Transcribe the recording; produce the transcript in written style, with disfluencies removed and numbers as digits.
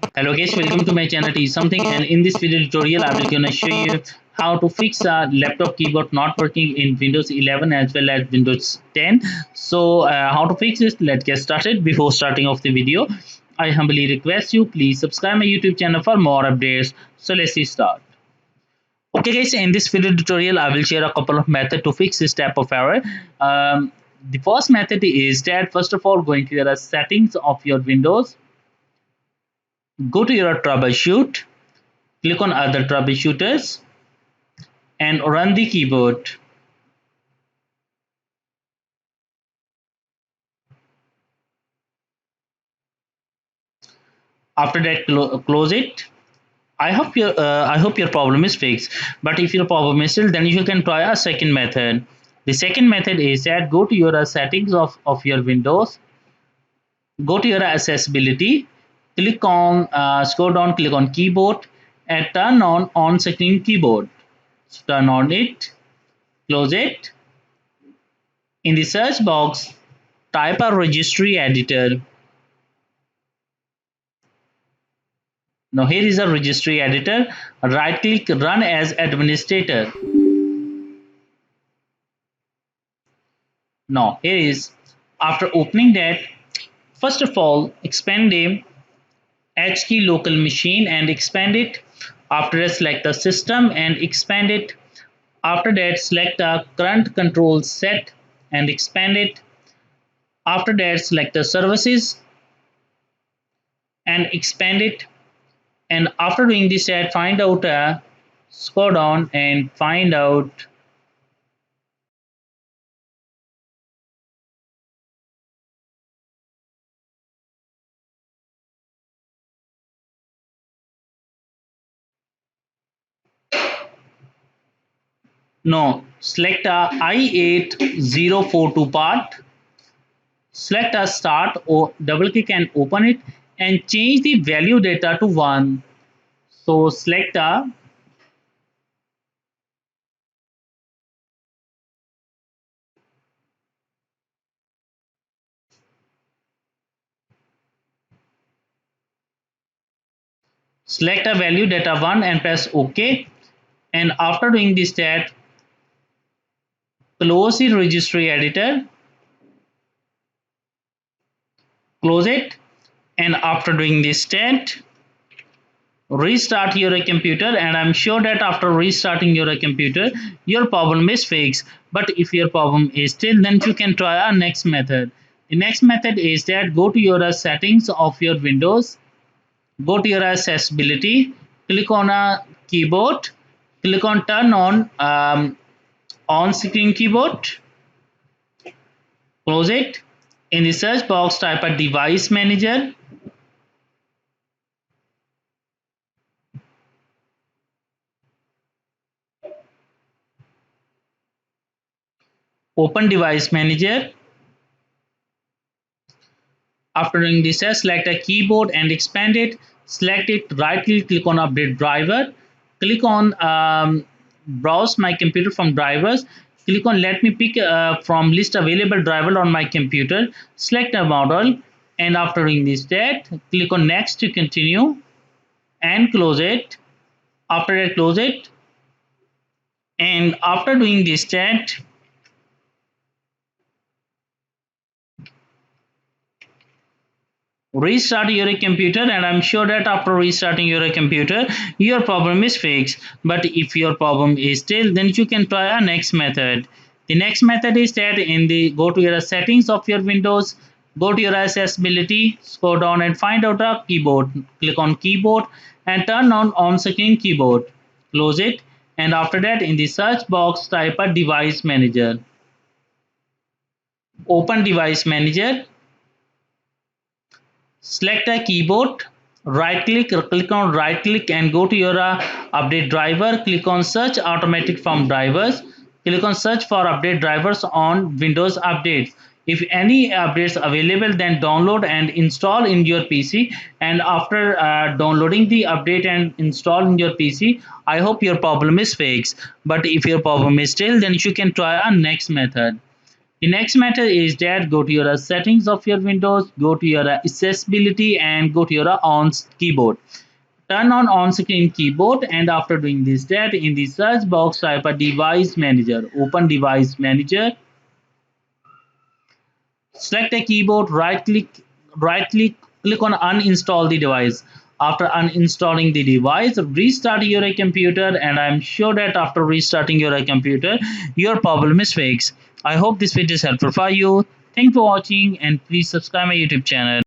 Hello guys, welcome to my channel Teach Something, and in this video tutorial I will gonna show you how to fix a laptop keyboard not working in Windows 11 as well as Windows 10. So how to fix this? Let's get started. Before starting off the video, I humbly request you please subscribe my YouTube channel for more updates. So let's start. Okay guys, in this video tutorial I will share a couple of methods to fix this type of error. The first method is that first of all going to your settings of your Windows, go to your troubleshoot, click on other troubleshooters and run the keyboard. After that, close it. I hope your problem is fixed. But if your problem is still, then you can try a second method. The second method is that go to your settings of your Windows, go to your accessibility, click on scroll down, click on keyboard, and turn on screen keyboard. So turn on it, close it. In the search box, type a registry editor. Now here is a registry editor. Right click, run as administrator. Now here is, after opening that, first of all expand the H key local machine and expand it. After that, select the system and expand it. After that, select the current control set and expand it. After that, select the services and expand it. And after doing this, find out scroll down and find out no, select a I8042 part, select a start or double click and open it and change the value data to 1. So select a value data 1 and press OK. And after doing this that, close the registry editor, close it, and after doing this that, restart your computer, and I'm sure that after restarting your computer your problem is fixed. But if your problem is still, then you can try our next method. The next method is that go to your settings of your Windows, go to your accessibility, click on a keyboard, click on turn on screen keyboard, close it. In the search box type a device manager, open device manager. After doing this, select a keyboard and expand it. Select it, right click on update driver. Click on browse my computer from drivers. Click on let me pick from list available driver on my computer. Select a model, and after doing this that, click on next to continue and close it. After that, close it. And after doing this that, restart your computer, and I'm sure that after restarting your computer your problem is fixed. But if your problem is still, then you can try a next method. The next method is that in the go to your settings of your Windows, go to your accessibility, scroll down and find out a keyboard, click on keyboard and turn on screen keyboard, close it. And after that, in the search box type a device manager, open device manager. Select a keyboard, right click, click on right click and go to your update driver. Click on search automatic from drivers. Click on search for update drivers on Windows updates. If any updates available, then download and install in your PC. And after downloading the update and install in your PC, I hope your problem is fixed. But if your problem is still, then you can try a next method. The next matter is that go to your settings of your Windows, go to your accessibility and go to your on keyboard. Turn on screen keyboard, and after doing this that in the search box type a device manager. Open device manager. Select a keyboard, click on uninstall the device. After uninstalling the device, restart your computer, and I'm sure that after restarting your computer, your problem is fixed. I hope this video is helpful for you. Thanks for watching, and please subscribe my YouTube channel.